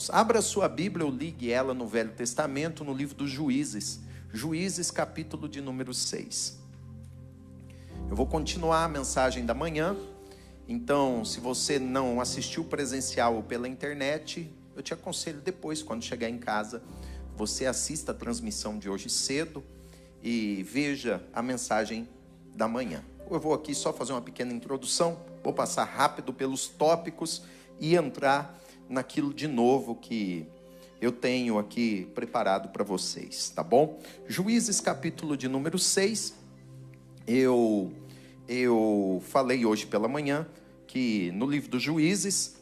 Deus. Abra sua Bíblia ou ligue ela no Velho Testamento, no livro dos Juízes. Juízes, capítulo de número 6. Eu vou continuar a mensagem da manhã. Então, se você não assistiu presencial ou pela internet, eu te aconselho depois, quando chegar em casa, você assista a transmissão de hoje cedo e veja a mensagem da manhã. Eu vou aqui só fazer uma pequena introdução, vou passar rápido pelos tópicos e entrar naquilo de novo que eu tenho aqui preparado para vocês, tá bom? Juízes, capítulo de número 6. Eu falei hoje pela manhã que no livro dos Juízes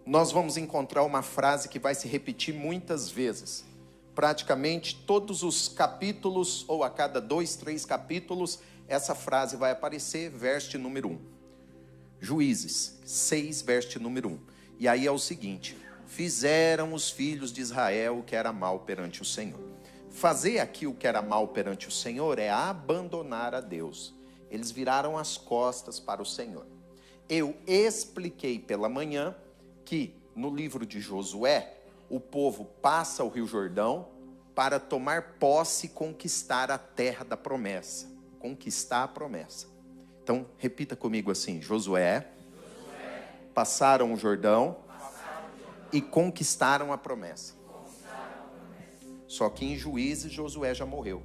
nós vamos encontrar uma frase que vai se repetir muitas vezes. Praticamente todos os capítulos, ou a cada 2, 3 capítulos, essa frase vai aparecer, verso número 1. Juízes 6, verso número 1. E aí é o seguinte: fizeram os filhos de Israel o que era mal perante o Senhor. Fazer aqui o que era mal perante o Senhor é abandonar a Deus. Eles viraram as costas para o Senhor. Eu expliquei pela manhã que no livro de Josué, o povo passa o Rio Jordão para tomar posse e conquistar a terra da promessa. Conquistar a promessa. Então, repita comigo assim: Josué, passaram o Jordão e conquistaram a promessa. Só que em Juízes, Josué já morreu.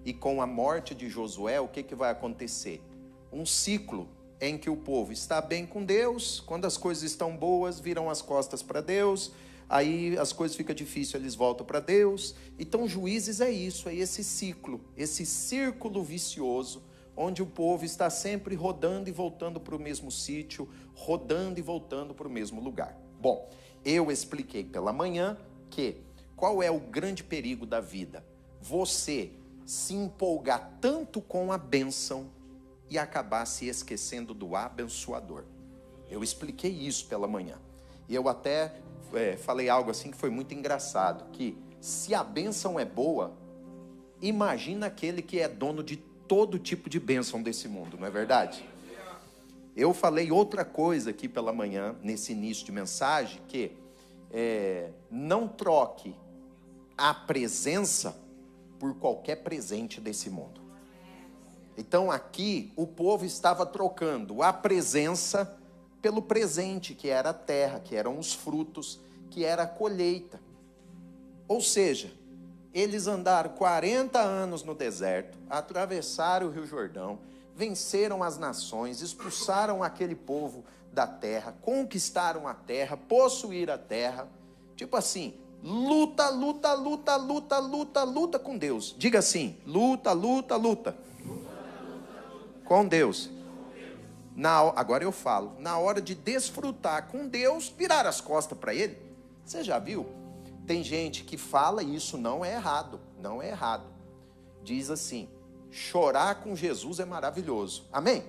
E com a morte de Josué, o que vai acontecer? Um ciclo em que o povo está bem com Deus, quando as coisas estão boas, viram as costas para Deus, aí as coisas ficam difíceis, eles voltam para Deus. Então Juízes é isso, é esse ciclo, esse círculo vicioso, onde o povo está sempre rodando e voltando para o mesmo sítio, rodando e voltando para o mesmo lugar. Bom, eu expliquei pela manhã que qual é o grande perigo da vida? Você se empolgar tanto com a bênção e acabar se esquecendo do abençoador. Eu expliquei isso pela manhã. E eu até falei algo assim que foi muito engraçado, que se a bênção é boa, imagina aquele que é dono de todo tipo de bênção desse mundo, não é verdade? Eu falei outra coisa aqui pela manhã, nesse início de mensagem, que não troque a presença por qualquer presente desse mundo. Então aqui o povo estava trocando a presença pelo presente, que era a terra, que eram os frutos, que era a colheita. Ou seja, eles andaram 40 anos no deserto, atravessaram o Rio Jordão, venceram as nações, expulsaram aquele povo da terra, conquistaram a terra, possuíram a terra. Tipo assim, luta, luta, luta, luta, luta, luta com Deus. Diga assim: luta, luta, luta. Com Deus. Agora eu falo, na hora de desfrutar com Deus, virar as costas para Ele. Você já viu? Tem gente que fala, e isso não é errado, não é errado. Diz assim: chorar com Jesus é maravilhoso. Amém?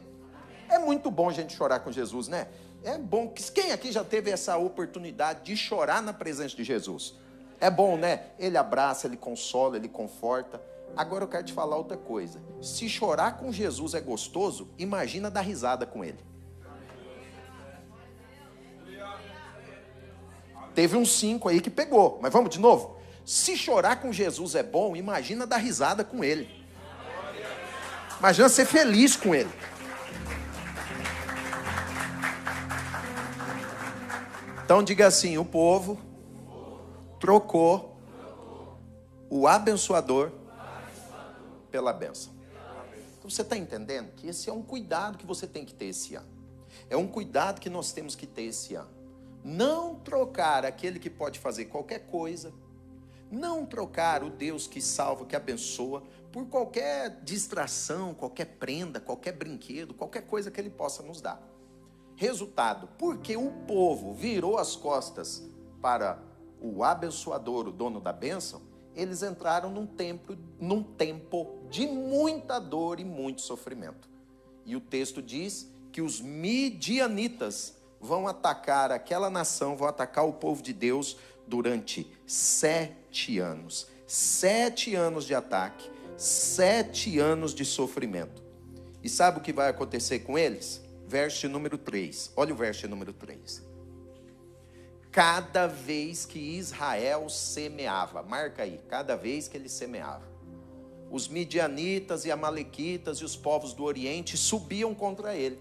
É muito bom a gente chorar com Jesus, né? É bom. Quem aqui já teve essa oportunidade de chorar na presença de Jesus? É bom, né? Ele abraça, ele consola, ele conforta. Agora eu quero te falar outra coisa. Se chorar com Jesus é gostoso, imagina dar risada com Ele. Teve uns 5 aí que pegou, mas vamos de novo. Se chorar com Jesus é bom, imagina dar risada com Ele. Imagina ser feliz com Ele. Então diga assim: o povo trocou o abençoador pela bênção. Então você está entendendo que esse é um cuidado que você tem que ter esse ano. É um cuidado que nós temos que ter esse ano. Não trocar aquele que pode fazer qualquer coisa, não trocar o Deus que salva, que abençoa, por qualquer distração, qualquer prenda, qualquer brinquedo, qualquer coisa que Ele possa nos dar. Resultado: porque o povo virou as costas para o abençoador, o dono da bênção, eles entraram num tempo de muita dor e muito sofrimento. E o texto diz que os midianitas vão atacar aquela nação, vão atacar o povo de Deus durante 7 anos. 7 anos de ataque, 7 anos de sofrimento. E sabe o que vai acontecer com eles? Verso número 3. Olha o verso número 3. cada vez que Israel semeava. Marca aí, cada vez que ele semeava. Os midianitas e amalequitas e os povos do Oriente subiam contra ele.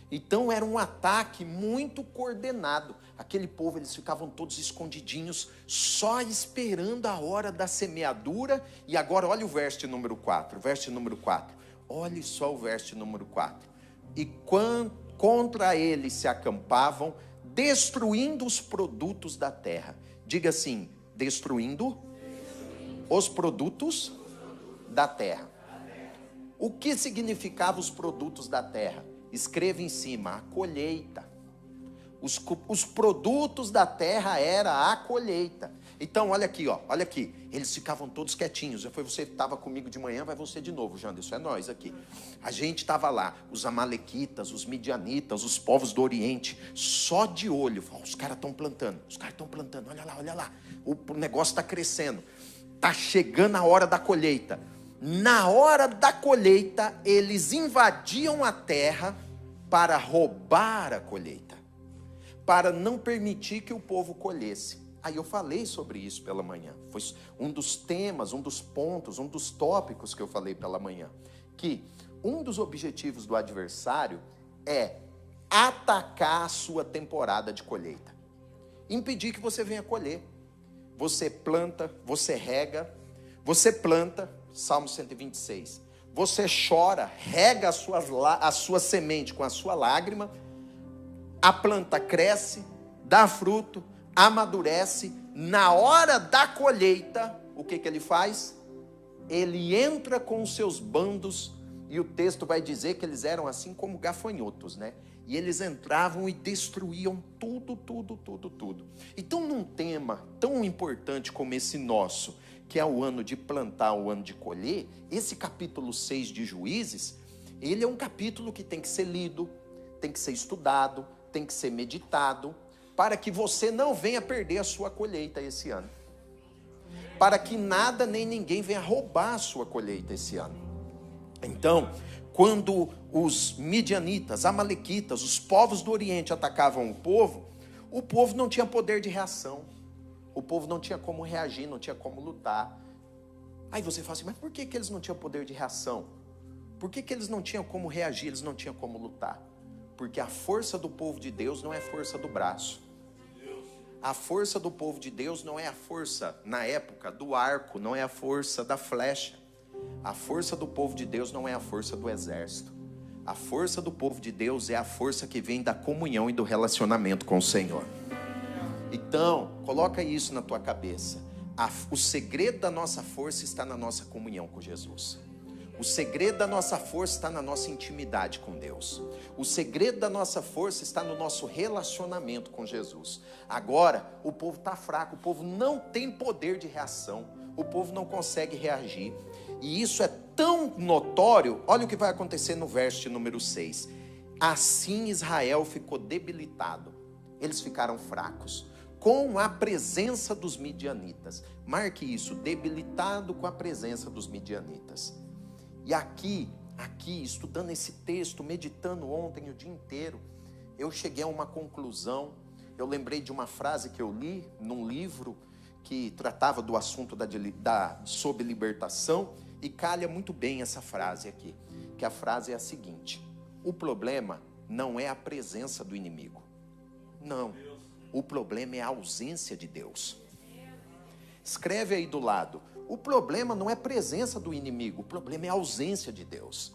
Então era um ataque muito coordenado. Aquele povo, eles ficavam todos escondidinhos, só esperando a hora da semeadura. E agora olha o verso número 4. Verso número 4. Olhe só o verso número 4. E contra ele se acampavam, destruindo os produtos da terra. Diga assim, destruindo os produtos da terra. O que significava os produtos da terra? Escreva em cima, a colheita. Os produtos da terra era a colheita. Então, olha aqui, ó, olha aqui. Eles ficavam todos quietinhos. Já foi você que estava comigo de manhã, vai você de novo, Janderson. É nós aqui. A gente estava lá, os amalequitas, os midianitas, os povos do Oriente, só de olho. Os caras estão plantando, olha lá. O negócio está crescendo. Está chegando a hora da colheita. Na hora da colheita, eles invadiam a terra para roubar a colheita, para não permitir que o povo colhesse. Aí eu falei sobre isso pela manhã. Foi um dos temas, um dos pontos, um dos tópicos que eu falei pela manhã. Que um dos objetivos do adversário é atacar a sua temporada de colheita. Impedir que você venha colher. Você planta, você rega, você planta, Salmo 126. Você chora, rega a sua semente com a sua lágrima, a planta cresce, dá fruto, amadurece. Na hora da colheita, o que ele faz? Ele entra com os seus bandos, e o texto vai dizer que eles eram assim como gafanhotos, né? E eles entravam e destruíam tudo. Então, num tema tão importante como esse nosso, que é o ano de plantar, o ano de colher, esse capítulo 6 de Juízes, ele é um capítulo que tem que ser lido, tem que ser estudado, tem que ser meditado, para que você não venha perder a sua colheita esse ano. Para que nada nem ninguém venha roubar a sua colheita esse ano. Então, quando os midianitas, amalequitas, os povos do Oriente atacavam o povo não tinha poder de reação. O povo não tinha como reagir, não tinha como lutar. Aí você fala assim, mas por que eles não tinham poder de reação? Por que eles não tinham como reagir, eles não tinham como lutar? Porque a força do povo de Deus não é a força do braço. A força do povo de Deus não é a força, na época, do arco, não é a força da flecha. A força do povo de Deus não é a força do exército. A força do povo de Deus é a força que vem da comunhão e do relacionamento com o Senhor. Então, coloca isso na tua cabeça. O segredo da nossa força está na nossa comunhão com Jesus. O segredo da nossa força está na nossa intimidade com Deus. O segredo da nossa força está no nosso relacionamento com Jesus. Agora, o povo está fraco, o povo não tem poder de reação, o povo não consegue reagir. E isso é tão notório, olha o que vai acontecer no verso de número 6. Assim Israel ficou debilitado, eles ficaram fracos, com a presença dos midianitas. Marque isso, debilitado com a presença dos midianitas. E aqui, estudando esse texto, meditando ontem o dia inteiro, eu cheguei a uma conclusão. Eu lembrei de uma frase que eu li num livro que tratava do assunto sobre libertação, e calha muito bem essa frase aqui, que a frase é a seguinte: o problema não é a presença do inimigo, não, o problema é a ausência de Deus. Escreve aí do lado, o problema não é a presença do inimigo, o problema é a ausência de Deus.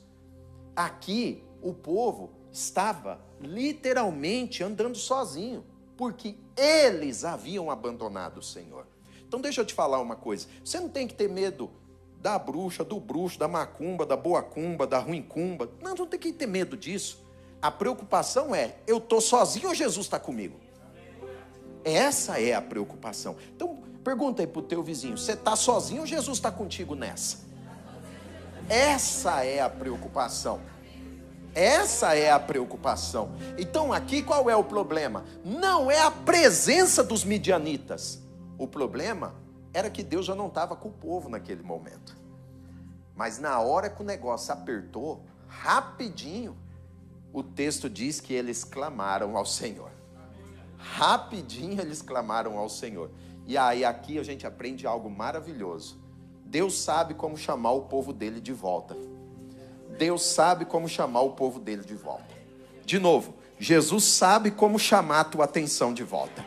Aqui o povo estava literalmente andando sozinho, porque eles haviam abandonado o Senhor. Então deixa eu te falar uma coisa, você não tem que ter medo da bruxa, do bruxo, da macumba, da boa cumba, da ruim cumba. Não tem que ter medo disso. A preocupação é, eu estou sozinho ou Jesus está comigo? Essa é a preocupação. Então pergunta aí para o teu vizinho, você está sozinho ou Jesus está contigo nessa? Essa é a preocupação. Essa é a preocupação. Então aqui qual é o problema? Não é a presença dos midianitas. O problema era que Deus já não estava com o povo naquele momento. Mas na hora que o negócio apertou, rapidinho, o texto diz que eles clamaram ao Senhor. Rapidinho eles clamaram ao Senhor. E aí aqui a gente aprende algo maravilhoso. Deus sabe como chamar o povo dele de volta. Deus sabe como chamar o povo dele de volta. De novo, Jesus sabe como chamar a tua atenção de volta.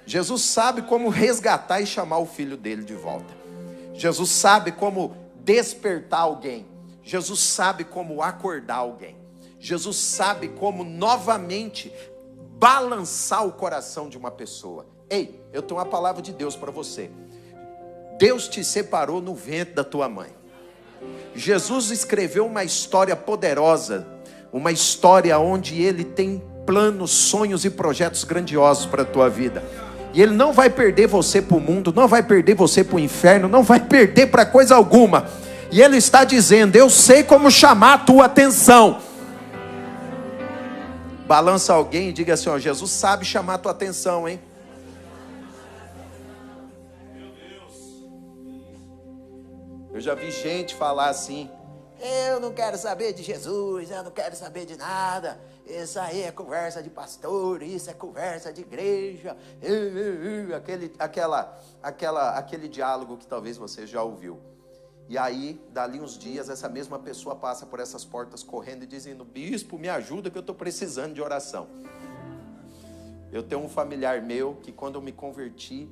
Jesus sabe como resgatar e chamar o filho dele de volta. Jesus sabe como despertar alguém. Jesus sabe como acordar alguém. Jesus sabe como novamente balançar o coração de uma pessoa. Ei, eu tenho uma palavra de Deus para você. Deus te separou no ventre da tua mãe. Jesus escreveu uma história poderosa, uma história onde Ele tem planos, sonhos e projetos grandiosos para a tua vida. E Ele não vai perder você para o mundo, não vai perder você para o inferno, não vai perder para coisa alguma. E Ele está dizendo: eu sei como chamar a tua atenção. Balança alguém e diga assim: ó, Jesus sabe chamar a tua atenção, hein? Eu já vi gente falar assim: eu não quero saber de Jesus, eu não quero saber de nada, isso aí é conversa de pastor, isso é conversa de igreja, aquele diálogo que talvez você já ouviu. E aí, dali uns dias, essa mesma pessoa passa por essas portas correndo e dizendo: bispo, me ajuda que eu estou precisando de oração. Eu tenho um familiar meu que, quando eu me converti,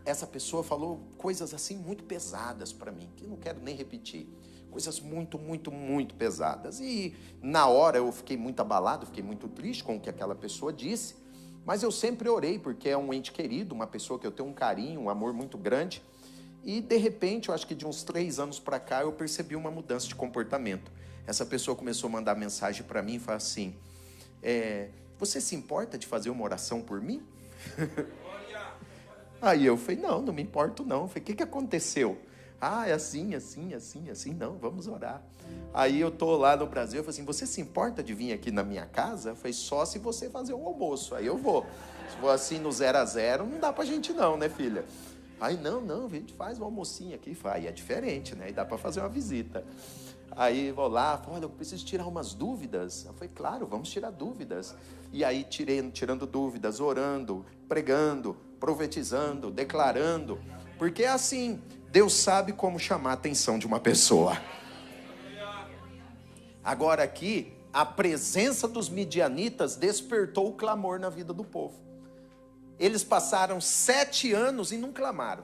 essa pessoa falou coisas assim muito pesadas para mim, que eu não quero nem repetir. Coisas muito, muito, muito pesadas. E na hora eu fiquei muito abalado, fiquei muito triste com o que aquela pessoa disse. Mas eu sempre orei, porque é um ente querido, uma pessoa que eu tenho um carinho, um amor muito grande. E de repente, eu acho que de uns 3 anos para cá, eu percebi uma mudança de comportamento. Essa pessoa começou a mandar mensagem para mim e falou assim: você se importa de fazer uma oração por mim? Aí eu falei: não me importo não. Eu falei: o que aconteceu? É assim, não, vamos orar. Aí eu tô lá no Brasil, eu falei assim: você se importa de vir aqui na minha casa? Eu falei: só se você fazer um almoço, aí eu vou. Se for assim no 0 a 0, não dá pra gente não, né, filha? Aí não, a gente faz um almocinho aqui. Aí é diferente, né? Aí dá pra fazer uma visita. Aí vou lá, olha, eu preciso tirar umas dúvidas. Eu falei: claro, vamos tirar dúvidas. E aí tirando dúvidas, orando, pregando, profetizando, declarando. Porque é assim, Deus sabe como chamar a atenção de uma pessoa. Agora aqui, a presença dos midianitas despertou o clamor na vida do povo. Eles passaram 7 anos e não clamaram.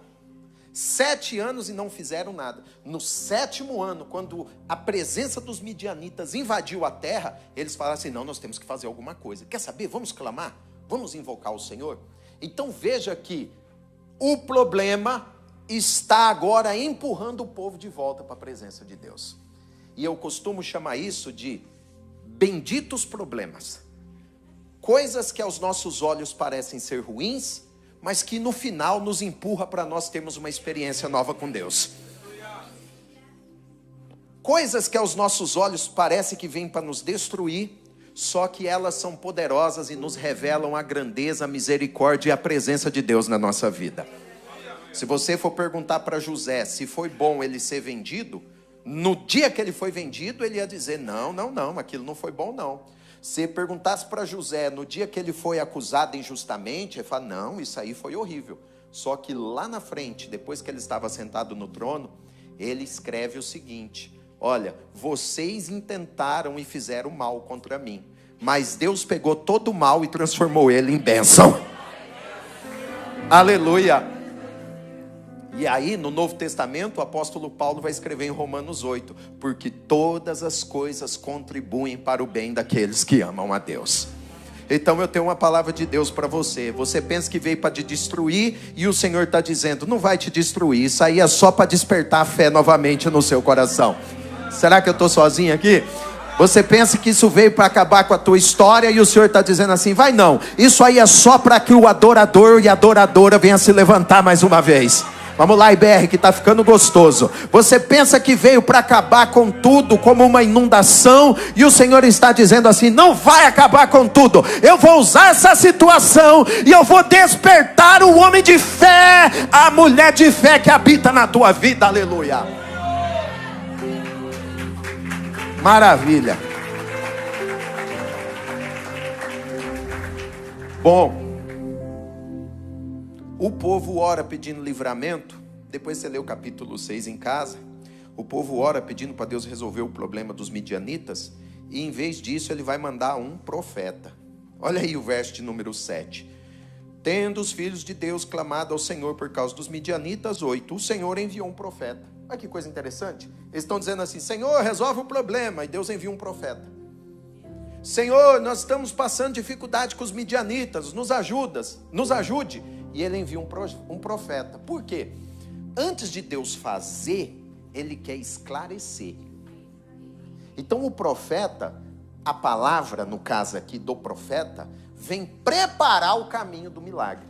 7 anos e não fizeram nada. No 7º ano, quando a presença dos midianitas invadiu a terra, eles falaram assim: não, nós temos que fazer alguma coisa. Quer saber? Vamos clamar? Vamos invocar o Senhor? Então veja que o problema está agora empurrando o povo de volta para a presença de Deus. E eu costumo chamar isso de benditos problemas. Coisas que aos nossos olhos parecem ser ruins, mas que no final nos empurra para nós termos uma experiência nova com Deus. Coisas que aos nossos olhos parece que vêm para nos destruir, só que elas são poderosas e nos revelam a grandeza, a misericórdia e a presença de Deus na nossa vida. Se você for perguntar para José se foi bom ele ser vendido, no dia que ele foi vendido, ele ia dizer: não, aquilo não foi bom não. Se perguntasse para José no dia que ele foi acusado injustamente, ele fala: não, isso aí foi horrível. Só que lá na frente, depois que ele estava sentado no trono, ele escreve o seguinte: olha, vocês intentaram e fizeram mal contra mim, mas Deus pegou todo o mal e transformou ele em bênção. Aleluia. E aí no Novo Testamento o apóstolo Paulo vai escrever em Romanos 8: porque todas as coisas contribuem para o bem daqueles que amam a Deus. Então eu tenho uma palavra de Deus para você. Você pensa que veio para te destruir, e o Senhor está dizendo: não vai te destruir, isso aí é só para despertar a fé novamente no seu coração. Será que eu estou sozinho aqui? Você pensa que isso veio para acabar com a tua história, e o Senhor está dizendo assim: vai não, isso aí é só para que o adorador e a adoradora venham se levantar mais uma vez. Vamos lá, IBR, que está ficando gostoso. Você pensa que veio para acabar com tudo, como uma inundação, e o Senhor está dizendo assim: não vai acabar com tudo. Eu vou usar essa situação e eu vou despertar o homem de fé, a mulher de fé que habita na tua vida. Aleluia. Maravilha. Bom, O povo ora pedindo livramento. Depois você lê o capítulo 6 em casa. O povo ora pedindo para Deus resolver o problema dos midianitas. E em vez disso ele vai mandar um profeta. Olha aí o verso de número 7. Tendo os filhos de Deus clamado ao Senhor por causa dos midianitas, 8. O Senhor enviou um profeta. Olha que coisa interessante. Eles estão dizendo assim: Senhor, resolve o problema. E Deus envia um profeta. Senhor, nós estamos passando dificuldade com os midianitas. Nos ajude. E ele envia um profeta. Por quê? Antes de Deus fazer, ele quer esclarecer. Então o profeta, a palavra, no caso aqui do profeta, vem preparar o caminho do milagre.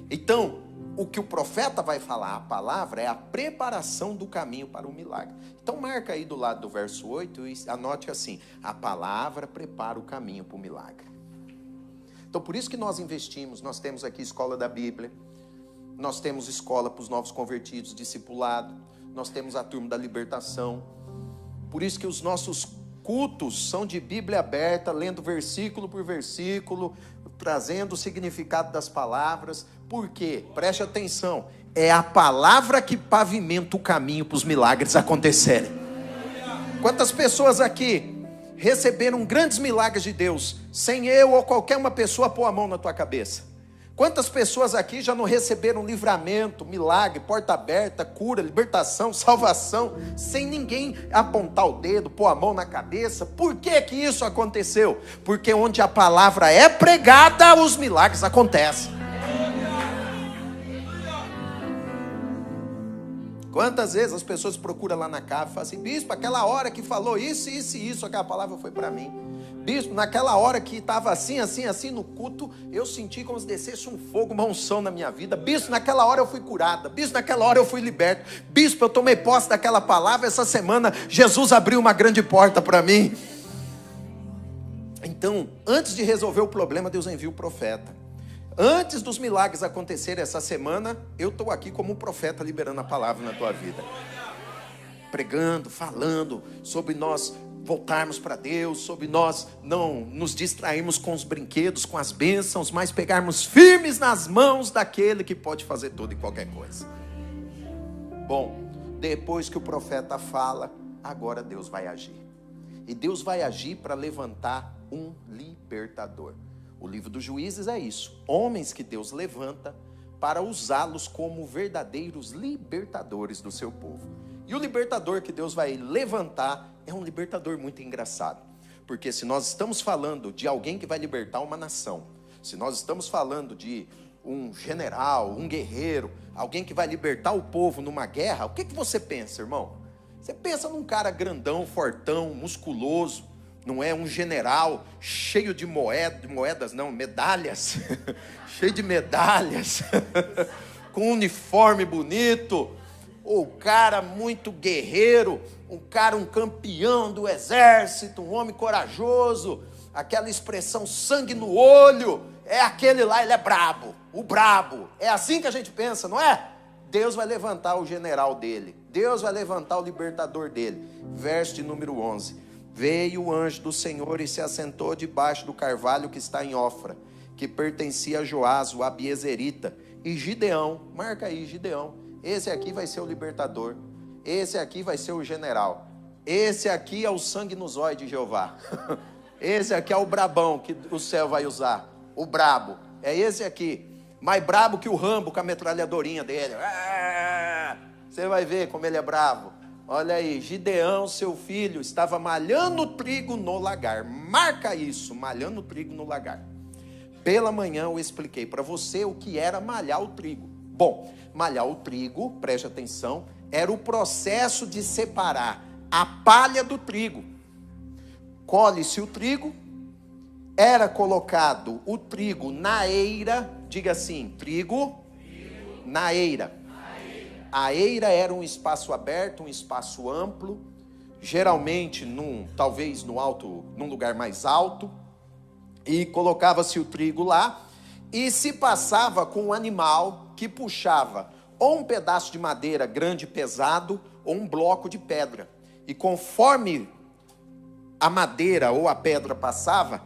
Então, o que o profeta vai falar, a palavra, é a preparação do caminho para o milagre. Então marca aí do lado do verso 8 e anote assim: a palavra prepara o caminho para o milagre. Então por isso que nós investimos, nós temos aqui escola da Bíblia, nós temos escola para os novos convertidos, discipulado, nós temos a turma da libertação. Por isso que os nossos cultos são de Bíblia aberta, lendo versículo por versículo, trazendo o significado das palavras. Por quê? Preste atenção, é a palavra que pavimenta o caminho para os milagres acontecerem. Quantas pessoas aqui receberam grandes milagres de Deus, sem eu ou qualquer uma pessoa pôr a mão na tua cabeça? Quantas pessoas aqui já não receberam livramento, milagre, porta aberta, cura, libertação, salvação, sem ninguém apontar o dedo, pôr a mão na cabeça? Por que que isso aconteceu? Porque onde a palavra é pregada, os milagres acontecem. Quantas vezes as pessoas procuram lá na casa e falam assim: bispo, aquela hora que falou isso, isso e isso, aquela palavra foi para mim. Bispo, naquela hora que estava assim no culto, eu senti como se descesse um fogo, uma unção na minha vida. Bispo, naquela hora eu fui curada. Bispo, naquela hora eu fui liberto. Bispo, eu tomei posse daquela palavra, essa semana Jesus abriu uma grande porta para mim. Então, antes de resolver o problema, Deus envia o profeta. Antes dos milagres acontecerem essa semana, eu estou aqui como um profeta liberando a palavra na tua vida. Pregando, falando sobre nós voltarmos para Deus, sobre nós não nos distrairmos com os brinquedos, com as bênçãos, mas pegarmos firmes nas mãos daquele que pode fazer tudo e qualquer coisa. Bom, depois que o profeta fala, agora Deus vai agir. E Deus vai agir para levantar um libertador. O livro dos Juízes é isso: homens que Deus levanta para usá-los como verdadeiros libertadores do seu povo. E o libertador que Deus vai levantar é um libertador muito engraçado. Porque se nós estamos falando de alguém que vai libertar uma nação, se nós estamos falando de um general, um guerreiro, alguém que vai libertar o povo numa guerra, o que você pensa, irmão? Você pensa num cara grandão, fortão, musculoso, não é? Um general cheio de moedas não, medalhas, cheio de medalhas, com um uniforme bonito, ou cara muito guerreiro, um campeão do exército, um homem corajoso, aquela expressão sangue no olho, é aquele lá, ele é brabo, o brabo. É assim que a gente pensa, não é? Deus vai levantar o general dele, Deus vai levantar o libertador dele. Verso de número 11: veio o anjo do Senhor e se assentou debaixo do carvalho que está em Ofra, que pertencia a Joás, o abiezerita. E Gideão, marca aí Gideão, esse aqui vai ser o libertador, esse aqui vai ser o general, esse aqui é o sangue nos olhos de Jeová, esse aqui é o brabão que o céu vai usar, o brabo, é esse aqui, mais brabo que o Rambo com a metralhadorinha dele. Você vai ver como ele é bravo. Olha aí, Gideão, seu filho, estava malhando trigo no lagar. Marca isso, malhando trigo no lagar. Pela manhã eu expliquei para você o que era malhar o trigo. Bom, malhar o trigo, preste atenção, era o processo de separar a palha do trigo. Colhe-se o trigo, era colocado o trigo na eira, diga assim, trigo na eira. A eira era um espaço aberto, um espaço amplo, geralmente talvez num lugar mais alto, e colocava-se o trigo lá, e se passava com um animal que puxava ou um pedaço de madeira grande e pesado, ou um bloco de pedra. E conforme a madeira ou a pedra passava,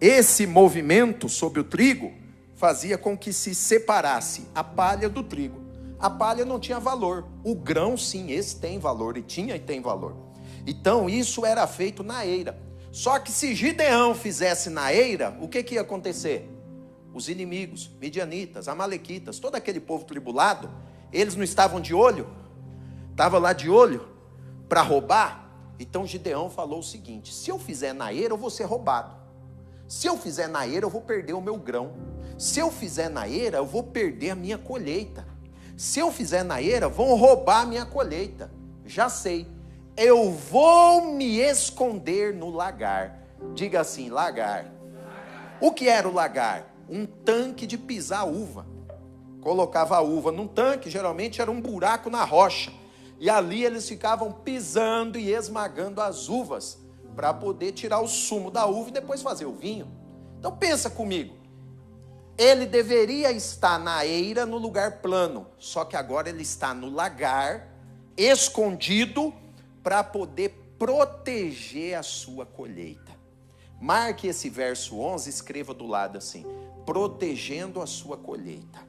esse movimento sobre o trigo fazia com que se separasse a palha do trigo. A palha não tinha valor. O grão, sim, esse tem valor, e tinha e tem valor. Então, isso era feito na eira. Só que se Gideão fizesse na eira, o que ia acontecer? Os inimigos, midianitas, amalequitas, todo aquele povo tribulado, eles não estavam de olho? Estavam lá de olho para roubar? Então Gideão falou o seguinte: se eu fizer na eira, eu vou ser roubado. Se eu fizer na eira, eu vou perder o meu grão. Se eu fizer na eira, eu vou perder a minha colheita. Se eu fizer na eira, vão roubar a minha colheita. Já sei. Eu vou me esconder no lagar. Diga assim, lagar. O que era o lagar? Um tanque de pisar uva. Colocava a uva num tanque, geralmente era um buraco na rocha. E ali eles ficavam pisando e esmagando as uvas para poder tirar o sumo da uva e depois fazer o vinho. Então pensa comigo. Ele deveria estar na eira, no lugar plano. Só que agora ele está no lagar, escondido, para poder proteger a sua colheita. Marque esse verso 11, escreva do lado assim: protegendo a sua colheita.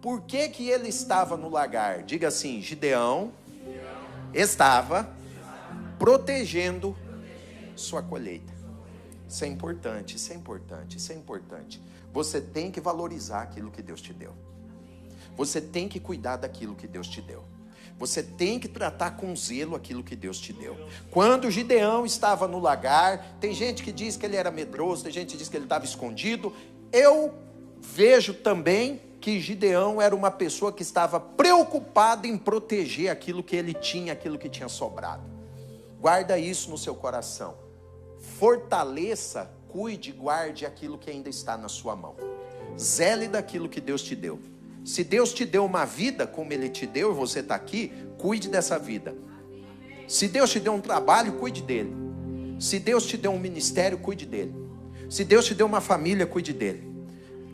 Por que que ele estava no lagar? Diga assim: Gideão estava protegendo sua colheita. Isso é importante, isso é importante, isso é importante. Você tem que valorizar aquilo que Deus te deu. Você tem que cuidar daquilo que Deus te deu. Você tem que tratar com zelo aquilo que Deus te deu. Quando Gideão estava no lagar, tem gente que diz que ele era medroso, tem gente que diz que ele estava escondido. Eu vejo também que Gideão era uma pessoa que estava preocupada em proteger aquilo que ele tinha, aquilo que tinha sobrado. Guarda isso no seu coração. Fortaleça, cuide, guarde aquilo que ainda está na sua mão. Zele daquilo que Deus te deu. Se Deus te deu uma vida como Ele te deu e você está aqui, cuide dessa vida. Se Deus te deu um trabalho, cuide dele. Se Deus te deu um ministério, cuide dele. Se Deus te deu uma família, cuide dele.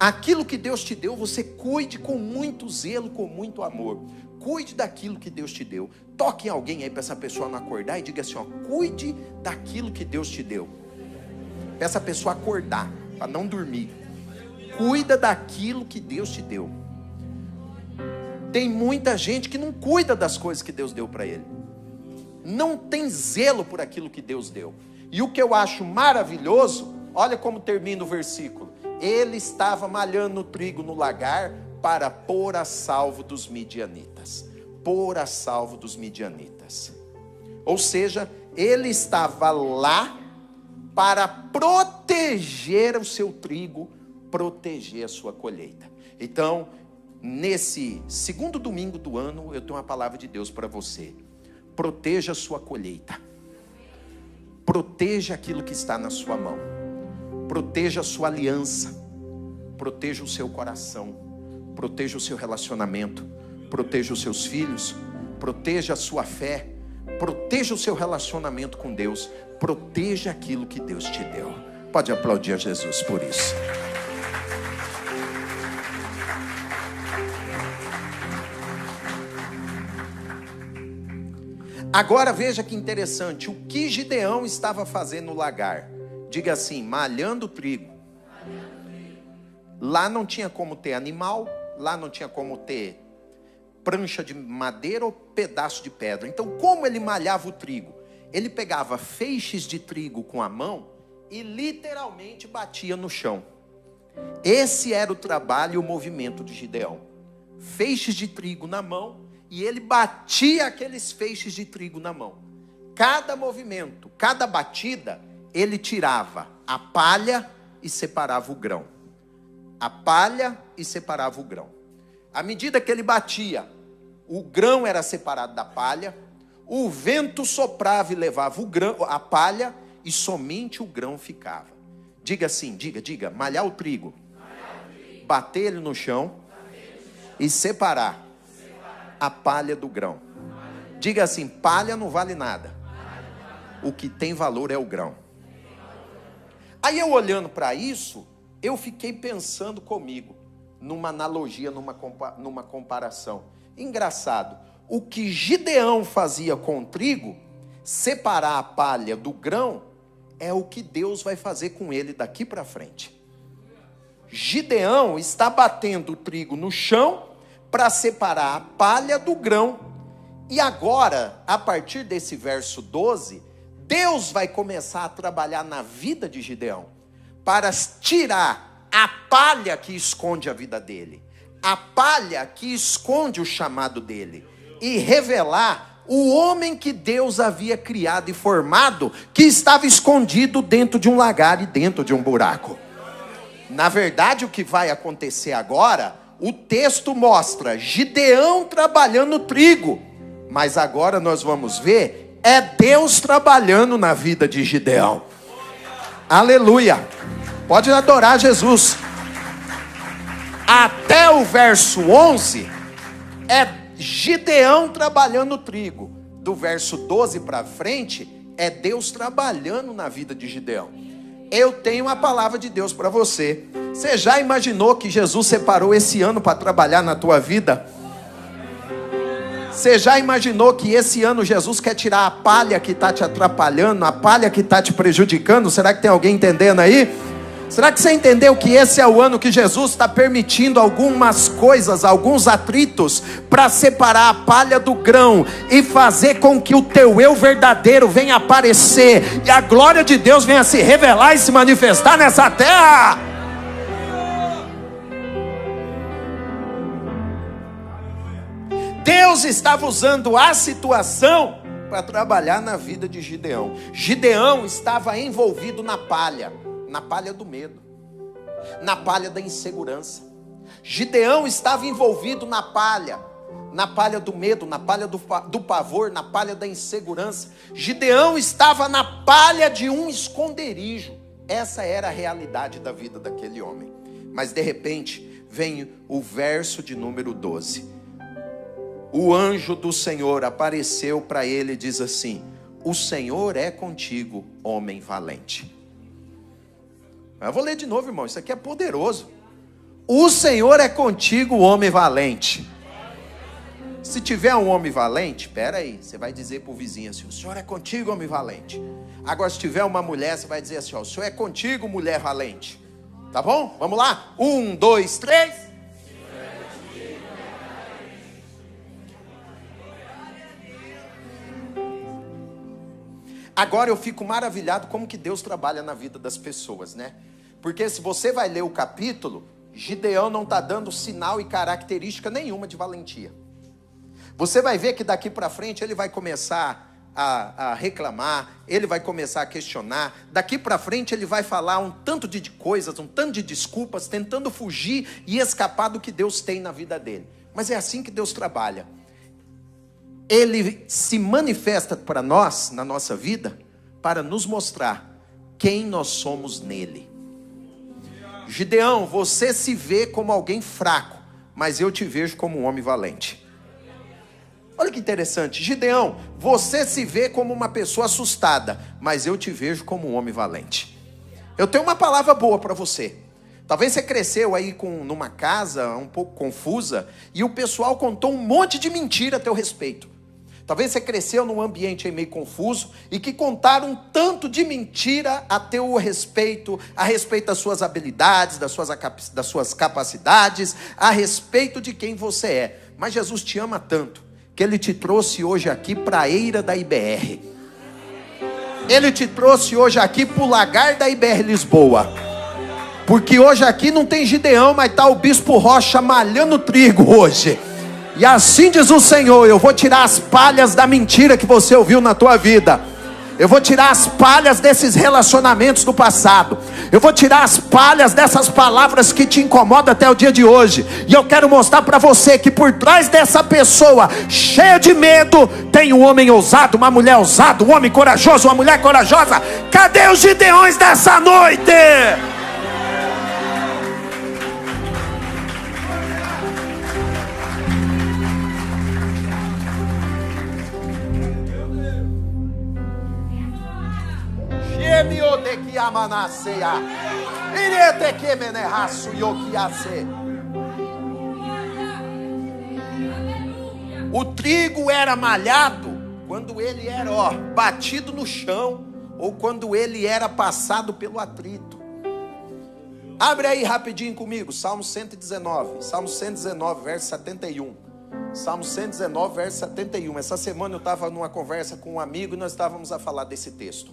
Aquilo que Deus te deu, você cuide com muito zelo, com muito amor. Cuide daquilo que Deus te deu. Toque em alguém aí para essa pessoa não acordar e diga assim, ó, cuide daquilo que Deus te deu. Peça a pessoa acordar, para não dormir. Cuida daquilo que Deus te deu. Tem muita gente que não cuida das coisas que Deus deu para ele. Não tem zelo por aquilo que Deus deu. E o que eu acho maravilhoso, olha como termina o versículo. Ele estava malhando o trigo no lagar para pôr a salvo dos midianitas. Pôr a salvo dos midianitas. Ou seja, ele estava lá para proteger o seu trigo, proteger a sua colheita. Então, nesse segundo domingo do ano, eu tenho uma palavra de Deus para você. Proteja a sua colheita. Proteja aquilo que está na sua mão. Proteja a sua aliança. Proteja o seu coração. Proteja o seu relacionamento. Proteja os seus filhos. Proteja a sua fé. Proteja o seu relacionamento com Deus. Proteja aquilo que Deus te deu. Pode aplaudir a Jesus por isso. Agora veja que interessante, o que Gideão estava fazendo no lagar? Diga assim, malhando trigo. Lá não tinha como ter animal, lá não tinha como ter prancha de madeira ou pedaço de pedra. Então, como ele malhava o trigo? Ele pegava feixes de trigo com a mão e literalmente batia no chão. Esse era o trabalho e o movimento de Gideão. Feixes de trigo na mão. E ele batia aqueles feixes de trigo na mão. Cada movimento, cada batida, ele tirava a palha e separava o grão. A palha e separava o grão. À medida que ele batia, o grão era separado da palha, o vento soprava e levava o grão, a palha, e somente o grão ficava. Diga assim, diga, malhar o trigo, bater ele no chão e separar a palha do grão. Diga assim, palha não vale nada. O que tem valor é o grão. Aí eu olhando para isso, eu fiquei pensando comigo, numa analogia, numa comparação. Engraçado, o que Gideão fazia com o trigo, separar a palha do grão, é o que Deus vai fazer com ele daqui para frente. Gideão está batendo o trigo no chão para separar a palha do grão. E agora, a partir desse verso 12, Deus vai começar a trabalhar na vida de Gideão para tirar a palha que esconde a vida dele, a palha que esconde o chamado dele, e revelar o homem que Deus havia criado e formado, que estava escondido dentro de um lagar e dentro de um buraco. Na verdade, o que vai acontecer agora, o texto mostra Gideão trabalhando trigo, mas agora nós vamos ver, é Deus trabalhando na vida de Gideão. Aleluia! Pode adorar Jesus. Até o verso 11, é Gideão trabalhando trigo. Do verso 12 para frente, é Deus trabalhando na vida de Gideão. Eu tenho uma palavra de Deus para você. Você já imaginou que Jesus separou esse ano para trabalhar na tua vida? Você já imaginou que esse ano Jesus quer tirar a palha que está te atrapalhando, a palha que está te prejudicando? Será que tem alguém entendendo aí? Será que você entendeu que esse é o ano que Jesus está permitindo algumas coisas, alguns atritos, para separar a palha do grão e fazer com que o teu eu verdadeiro venha aparecer e a glória de Deus venha se revelar e se manifestar nessa terra? Deus estava usando a situação para trabalhar na vida de Gideão. Gideão estava envolvido na palha do medo, na palha da insegurança. Gideão estava envolvido na palha do medo, na palha do pavor, na palha da insegurança. Gideão estava na palha de um esconderijo. Essa era a realidade da vida daquele homem. Mas de repente vem o verso de número 12. O anjo do Senhor apareceu para ele e diz assim: o Senhor é contigo, homem valente. Eu vou ler de novo, irmão, isso aqui é poderoso. O Senhor é contigo, homem valente. Se tiver um homem valente, espera aí, você vai dizer para o vizinho assim: o Senhor é contigo, homem valente. Agora, se tiver uma mulher, você vai dizer assim: ó, o Senhor é contigo, mulher valente. Tá bom? Vamos lá? 1, 2, 3. Agora eu fico maravilhado como que Deus trabalha na vida das pessoas, né? Porque se você vai ler o capítulo, Gideão não está dando sinal e característica nenhuma de valentia. Você vai ver que daqui para frente ele vai começar a reclamar, ele vai começar a questionar. Daqui para frente ele vai falar um tanto de coisas, um tanto de desculpas, tentando fugir e escapar do que Deus tem na vida dele. Mas é assim que Deus trabalha. Ele se manifesta para nós, na nossa vida, para nos mostrar quem nós somos nele. Gideão, você se vê como alguém fraco, mas eu te vejo como um homem valente. Olha que interessante. Gideão, você se vê como uma pessoa assustada, mas eu te vejo como um homem valente. Eu tenho uma palavra boa para você. Talvez você cresceu aí numa casa um pouco confusa e o pessoal contou um monte de mentira a teu respeito. Talvez você cresceu num ambiente aí meio confuso e que contaram um tanto de mentira a teu respeito, a respeito das suas habilidades, das suas capacidades, a respeito de quem você é. Mas Jesus te ama tanto que Ele te trouxe hoje aqui para a eira da IBR. Ele te trouxe hoje aqui para o lagar da IBR Lisboa. Porque hoje aqui não tem Gideão, mas está o Bispo Rocha malhando trigo hoje. E assim diz o Senhor: eu vou tirar as palhas da mentira que você ouviu na tua vida. Eu vou tirar as palhas desses relacionamentos do passado. Eu vou tirar as palhas dessas palavras que te incomodam até o dia de hoje. E eu quero mostrar para você que por trás dessa pessoa cheia de medo, tem um homem ousado, uma mulher ousada, um homem corajoso, uma mulher corajosa. Cadê os Gideões dessa noite? O trigo era malhado quando ele era batido no chão ou quando ele era passado pelo atrito. Abre aí rapidinho comigo, Salmo 119. Salmo 119, verso 71. Salmo 119, verso 71. Essa semana eu estava numa conversa com um amigo e nós estávamos a falar desse texto.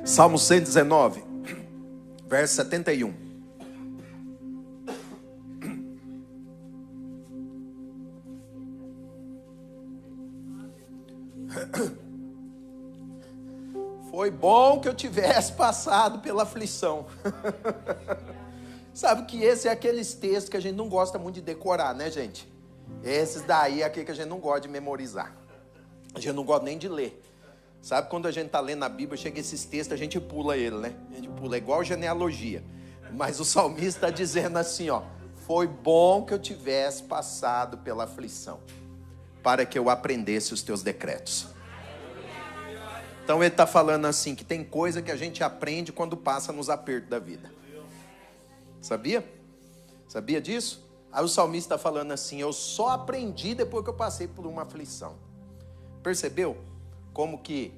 Salmo 119, verso 71. Foi bom que eu tivesse passado pela aflição. Sabe que esse é aqueles textos que a gente não gosta muito de decorar, né, gente? Esses daí é aquele que a gente não gosta de memorizar. A gente não gosta nem de ler. Sabe quando a gente está lendo a Bíblia, chega esses textos, a gente pula ele, né? A gente pula, é igual genealogia. Mas o salmista está dizendo assim, ó: foi bom que eu tivesse passado pela aflição, para que eu aprendesse os teus decretos. Então ele está falando assim, que tem coisa que a gente aprende quando passa nos apertos da vida. Sabia? Sabia disso? Aí o salmista está falando assim, eu só aprendi depois que eu passei por uma aflição. Percebeu? Como que,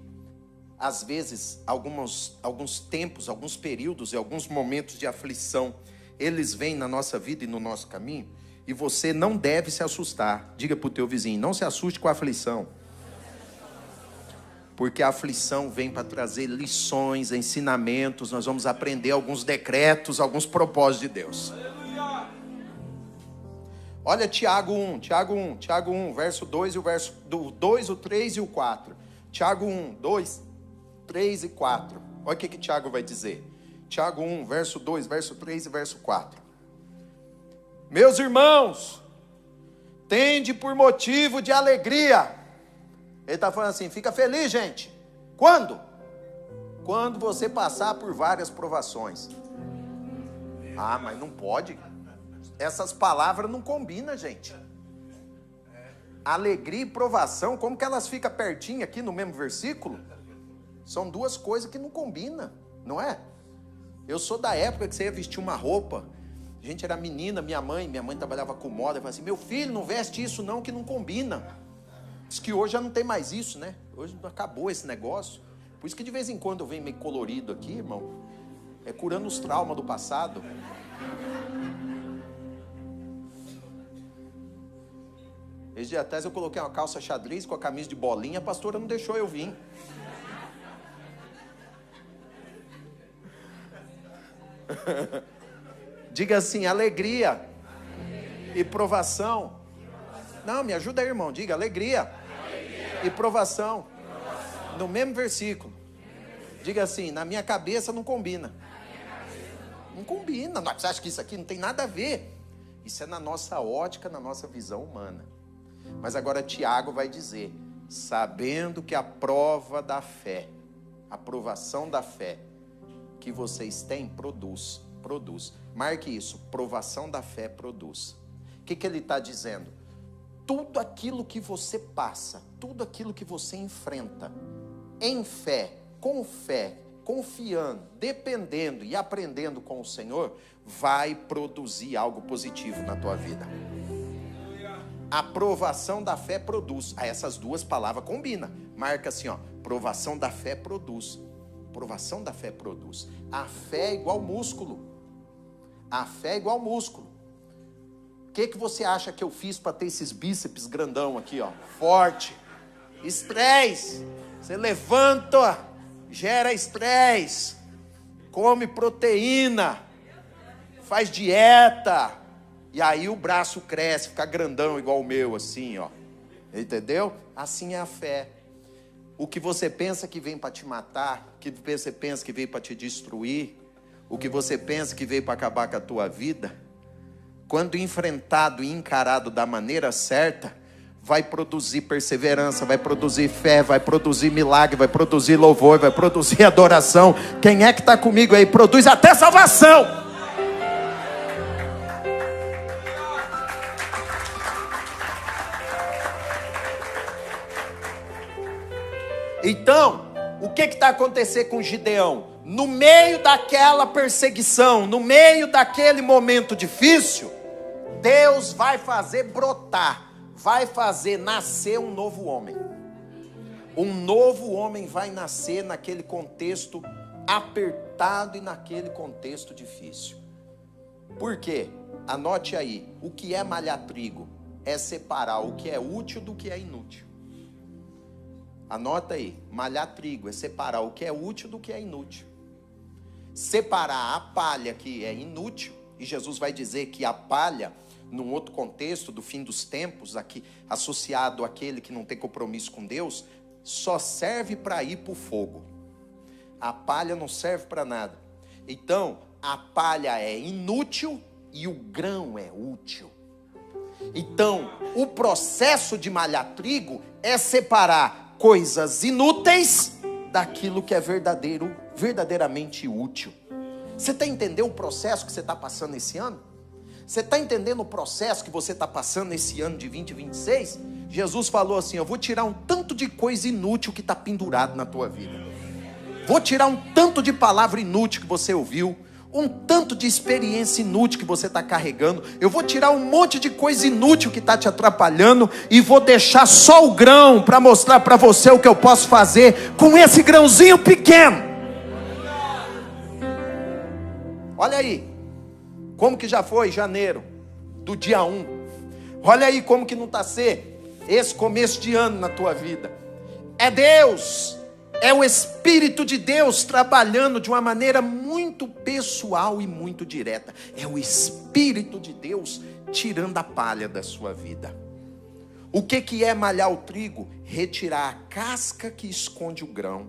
às vezes, alguns tempos, alguns períodos e alguns momentos de aflição, eles vêm na nossa vida e no nosso caminho, e você não deve se assustar. Diga para o teu vizinho, não se assuste com a aflição. Porque a aflição vem para trazer lições, ensinamentos, nós vamos aprender alguns decretos, alguns propósitos de Deus. Olha Tiago 1, verso 2 e o verso 2, o 3 e o 4. Tiago 1, 2, 3 e 4. Olha o que Tiago vai dizer. Tiago 1, verso 2, verso 3 e verso 4. Meus irmãos, tende por motivo de alegria. Ele está falando assim, fica feliz, gente. Quando? Quando você passar por várias provações. Ah, mas não pode. Essas palavras não combinam, gente. Alegria e provação, como que elas ficam pertinho aqui no mesmo versículo? São duas coisas que não combinam, não é? Eu sou da época que você ia vestir uma roupa. A gente era menina, minha mãe trabalhava com moda. Eu falava assim, meu filho, não veste isso não, que não combina. Diz que hoje já não tem mais isso, né? Hoje acabou esse negócio. Por isso que de vez em quando eu venho meio colorido aqui, irmão. É curando os traumas do passado. Esse dia atrás eu coloquei uma calça xadrez com a camisa de bolinha, a pastora não deixou eu vir. Diga assim, alegria e provação. Não, me ajuda aí, irmão. Diga alegria e provação. No mesmo versículo. Diga assim, na minha cabeça não combina. Não combina. Você acha que isso aqui não tem nada a ver? Isso é na nossa ótica, na nossa visão humana. Mas agora Tiago vai dizer, sabendo que a prova da fé, a provação da fé que vocês têm, produz. Marque isso, provação da fé produz. O que ele está dizendo? Tudo aquilo que você passa, tudo aquilo que você enfrenta, em fé, confiando, dependendo e aprendendo com o Senhor, vai produzir algo positivo na tua vida. A provação da fé produz. Essas duas palavras combinam. Marca assim, ó, provação da fé produz. Provação da fé produz. A fé é igual músculo. A fé é igual músculo. O que você acha que eu fiz para ter esses bíceps grandão aqui, ó, forte? Estresse. Você levanta, gera estresse, come proteína, faz dieta, e aí o braço cresce, fica grandão igual o meu, assim, ó. Entendeu? Assim é a fé. O que você pensa que vem para te matar, o que você pensa que veio para te destruir, o que você pensa que veio para acabar com a tua vida, quando enfrentado e encarado da maneira certa, vai produzir perseverança, vai produzir fé, vai produzir milagre, vai produzir louvor, vai produzir adoração. Quem é que está comigo aí? Produz até salvação. Então, o que está acontecendo com Gideão? No meio daquela perseguição, no meio daquele momento difícil, Deus vai fazer brotar, vai fazer nascer um novo homem. Um novo homem vai nascer naquele contexto apertado e naquele contexto difícil. Por quê? Anote aí, o que é malhar trigo? É separar o que é útil do que é inútil. Anota aí, malhar trigo é separar o que é útil do que é inútil. Separar a palha que é inútil, e Jesus vai dizer que a palha, num outro contexto do fim dos tempos, aqui associado àquele que não tem compromisso com Deus, só serve para ir para o fogo. A palha não serve para nada. Então, a palha é inútil e o grão é útil. Então, o processo de malhar trigo é separar coisas inúteis daquilo que é verdadeiramente útil. Você está entendendo o processo que você está passando esse ano? Você está entendendo o processo que você está passando esse ano de 2026? Jesus falou assim: eu vou tirar um tanto de coisa inútil que está pendurado na tua vida. Vou tirar um tanto de palavra inútil que você ouviu, um tanto de experiência inútil que você está carregando. Eu vou tirar um monte de coisa inútil que está te atrapalhando e vou deixar só o grão para mostrar para você o que eu posso fazer com esse grãozinho pequeno. Olha aí, como que já foi janeiro, do dia 1. Olha aí como que não está ser esse começo de ano na tua vida. É Deus, é o Espírito de Deus trabalhando de uma maneira muito pessoal e muito direta. É o Espírito de Deus tirando a palha da sua vida. O que é malhar o trigo? Retirar a casca que esconde o grão.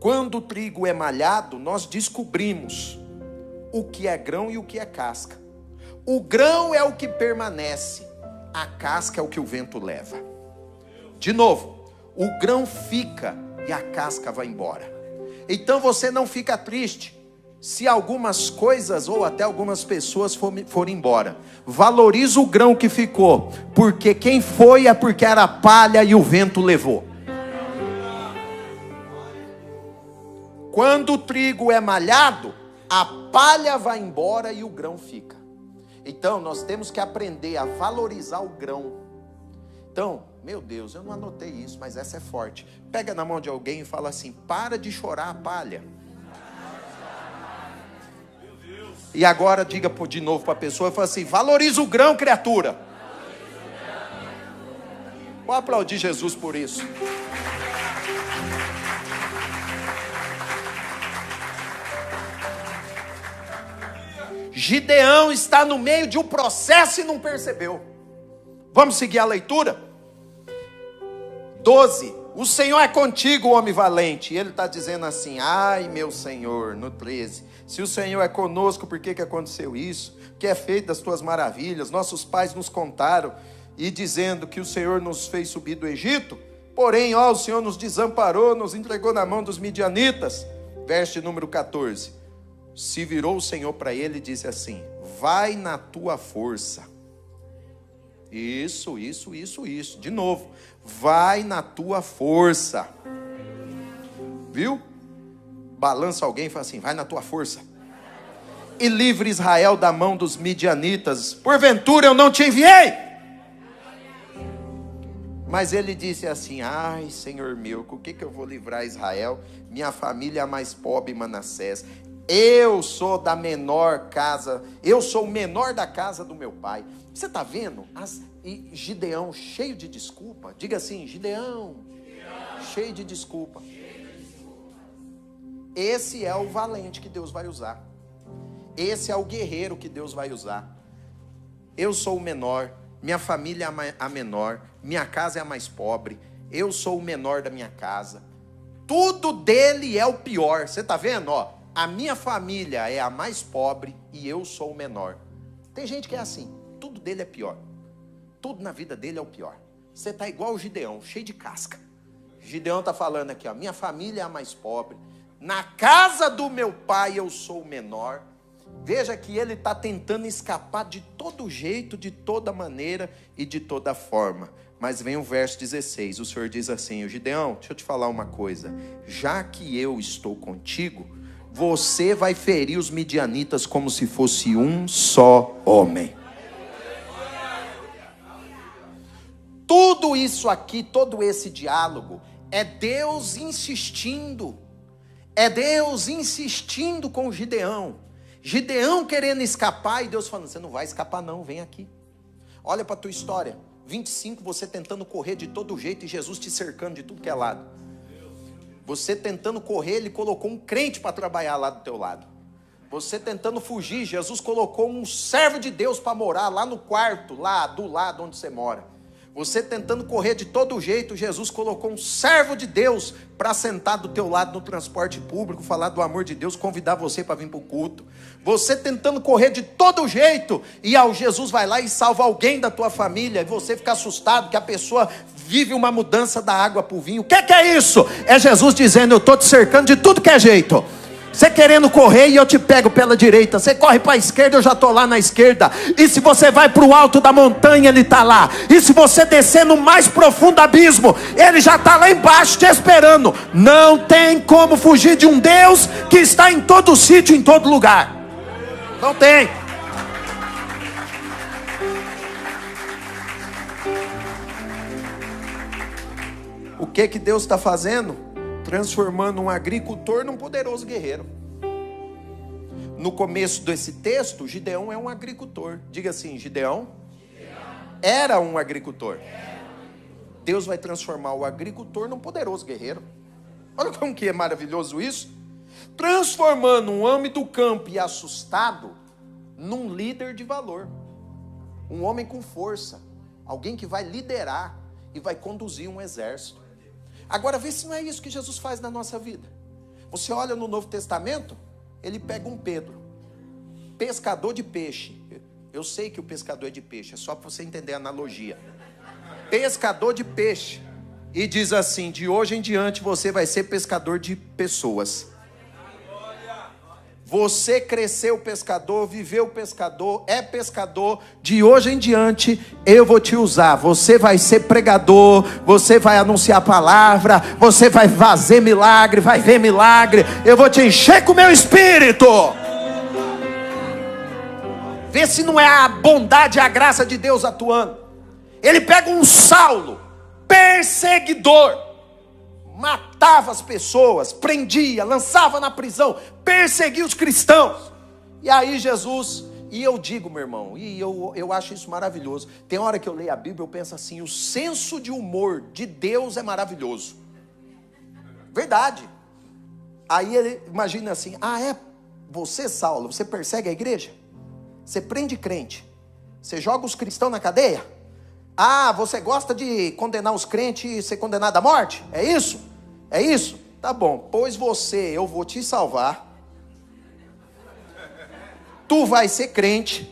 Quando o trigo é malhado, nós descobrimos o que é grão e o que é casca. O grão é o que permanece, a casca é o que o vento leva. De novo, o grão fica e a casca vai embora. Então você não fica triste se algumas coisas ou até algumas pessoas forem embora. Valoriza o grão que ficou, porque quem foi é porque era palha e o vento levou. Quando o trigo é malhado, a palha vai embora e o grão fica. Então nós temos que aprender a valorizar o grão. Então, meu Deus, eu não anotei isso, mas essa é forte. Pega na mão de alguém e fala assim: para de chorar a palha. E agora diga de novo para a pessoa, fala assim: valoriza o grão, criatura. Vou aplaudir Jesus por isso. Gideão está no meio de um processo e não percebeu. Vamos seguir a leitura? 12. O Senhor é contigo, homem valente. E ele está dizendo assim: ai meu Senhor, no 13. Se o Senhor é conosco, por que aconteceu isso? O que é feito das tuas maravilhas? Nossos pais nos contaram, e dizendo que o Senhor nos fez subir do Egito. Porém, o Senhor nos desamparou, nos entregou na mão dos midianitas. Verso de número 14. Se virou o Senhor para ele e disse assim: vai na tua força. Isso. De novo. Vai na tua força. Viu? Balança alguém e fala assim: vai na tua força. E livre Israel da mão dos midianitas. Porventura eu não te enviei? Mas ele disse assim: ai Senhor meu, com o que eu vou livrar Israel? Minha família é a mais pobre, Manassés. Eu sou da menor casa, eu sou o menor da casa do meu pai. Você está vendo? E Gideão cheio de desculpa. Diga assim: Gideão. Cheio de desculpa. Esse é o valente que Deus vai usar. Esse é o guerreiro que Deus vai usar. Eu sou o menor, minha família é a menor, minha casa é a mais pobre, eu sou o menor da minha casa. Tudo dele é o pior. Você está vendo? Ó, a minha família é a mais pobre e eu sou o menor. Tem gente que é assim, tudo dele é pior. Tudo na vida dele é o pior. Você está igual o Gideão, cheio de casca. Gideão está falando aqui, ó, minha família é a mais pobre. Na casa do meu pai eu sou o menor. Veja que ele está tentando escapar de todo jeito, de toda maneira e de toda forma. Mas vem o verso 16, o Senhor diz assim: Gideão, deixa eu te falar uma coisa. Já que eu estou contigo, você vai ferir os midianitas como se fosse um só homem. Tudo isso aqui, todo esse diálogo, é Deus insistindo É Deus insistindo com Gideão. Gideão querendo escapar e Deus falando, você não vai escapar não, vem aqui. Olha para a tua história. 25, você tentando correr de todo jeito e Jesus te cercando de tudo que é lado. Você tentando correr, Ele colocou um crente para trabalhar lá do teu lado. Você tentando fugir, Jesus colocou um servo de Deus para morar lá no quarto, lá do lado onde você mora. Você tentando correr de todo jeito, Jesus colocou um servo de Deus para sentar do teu lado no transporte público, falar do amor de Deus, convidar você para vir para o culto. Você tentando correr de todo jeito, e Jesus vai lá e salva alguém da tua família, e você fica assustado que a pessoa vive uma mudança da água para o vinho. O que é isso? É Jesus dizendo, eu estou te cercando de tudo que é jeito. Você querendo correr e eu te pego pela direita. Você corre para a esquerda, eu já estou lá na esquerda. E se você vai para o alto da montanha, Ele está lá. E se você descer no mais profundo abismo, Ele já está lá embaixo te esperando. Não tem como fugir de um Deus que está em todo sítio, em todo lugar. Não tem. O que Deus está fazendo? Transformando um agricultor num poderoso guerreiro. No começo desse texto, Gideão é um agricultor. Diga assim, Gideão era um agricultor. Deus vai transformar o agricultor num poderoso guerreiro. Olha como que é maravilhoso isso. Transformando um homem do campo e assustado num líder de valor. Um homem com força. Alguém que vai liderar e vai conduzir um exército. Agora vê se não é isso que Jesus faz na nossa vida. Você olha no Novo Testamento, Ele pega um Pedro, pescador de peixe. Eu sei que o pescador é de peixe, é só para você entender a analogia. Pescador de peixe. E diz assim, de hoje em diante você vai ser pescador de pessoas. Você cresceu pescador, viveu pescador, é pescador. De hoje em diante eu vou te usar. Você vai ser pregador, você vai anunciar a palavra, você vai fazer milagre, vai ver milagre. Eu vou te encher com o meu espírito. Vê se não é a bondade e a graça de Deus atuando. Ele pega um Saulo, perseguidor, matava as pessoas, prendia, lançava na prisão, perseguia os cristãos. E aí Jesus, e eu digo, meu irmão, e eu acho isso maravilhoso. Tem hora que eu leio a Bíblia, eu penso assim, o senso de humor de Deus é maravilhoso. Verdade. Aí ele imagina assim, você, Saulo, você persegue a igreja? Você prende crente? Você joga os cristãos na cadeia? Você gosta de condenar os crentes e ser condenado à morte? É isso? É isso? Tá bom, pois eu vou te salvar. Tu vai ser crente.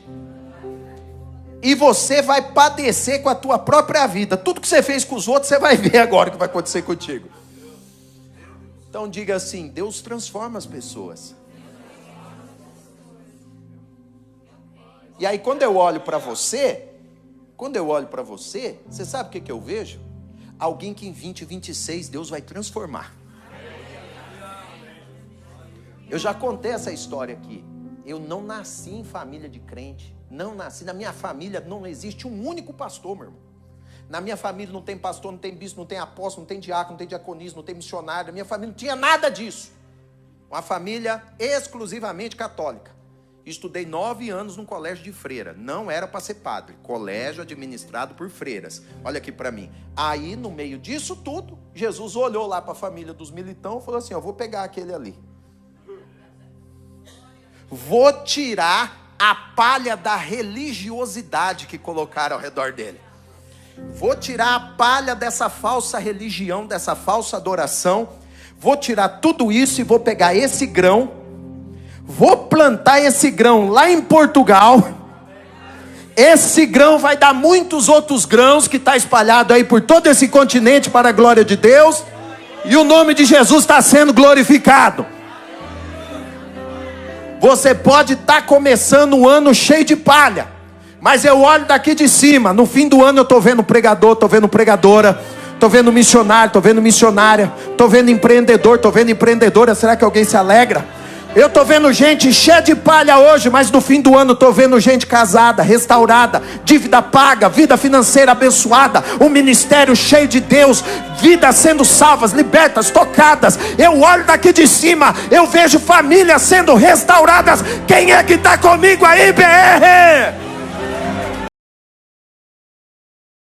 E você vai padecer com a tua própria vida. Tudo que você fez com os outros, você vai ver agora o que vai acontecer contigo. Então diga assim, Deus transforma as pessoas. E aí quando eu olho para você, você sabe o que eu vejo? Alguém que em 2026 Deus vai transformar. Eu já contei essa história aqui. Eu não nasci em família de crente. Não nasci. Na minha família não existe um único pastor, meu irmão. Na minha família não tem pastor, não tem bispo, não tem apóstolo, não tem diácono, não tem diaconisa, não tem missionário. Na minha família não tinha nada disso. Uma família exclusivamente católica. Estudei 9 anos num colégio de freira. Não era para ser padre. Colégio administrado por freiras. Olha aqui para mim. Aí, no meio disso tudo, Jesus olhou lá para a família dos militão e falou assim, vou pegar aquele ali. Vou tirar a palha da religiosidade que colocaram ao redor dele. Vou tirar a palha dessa falsa religião, dessa falsa adoração. Vou tirar tudo isso e vou pegar esse grão. Vou plantar esse grão lá em Portugal. Esse grão vai dar muitos outros grãos que está espalhado aí por todo esse continente para a glória de Deus. E o nome de Jesus está sendo glorificado. Você pode estar começando um ano cheio de palha, mas eu olho daqui de cima. No fim do ano eu estou vendo pregador, estou vendo pregadora, estou vendo missionário, estou vendo missionária, estou vendo empreendedor, estou vendo empreendedora. Será que alguém se alegra? Eu estou vendo gente cheia de palha hoje, mas no fim do ano estou vendo gente casada, restaurada, dívida paga, vida financeira abençoada, um ministério cheio de Deus, vidas sendo salvas, libertas, tocadas. Eu olho daqui de cima, eu vejo famílias sendo restauradas. Quem é que está comigo aí, BR?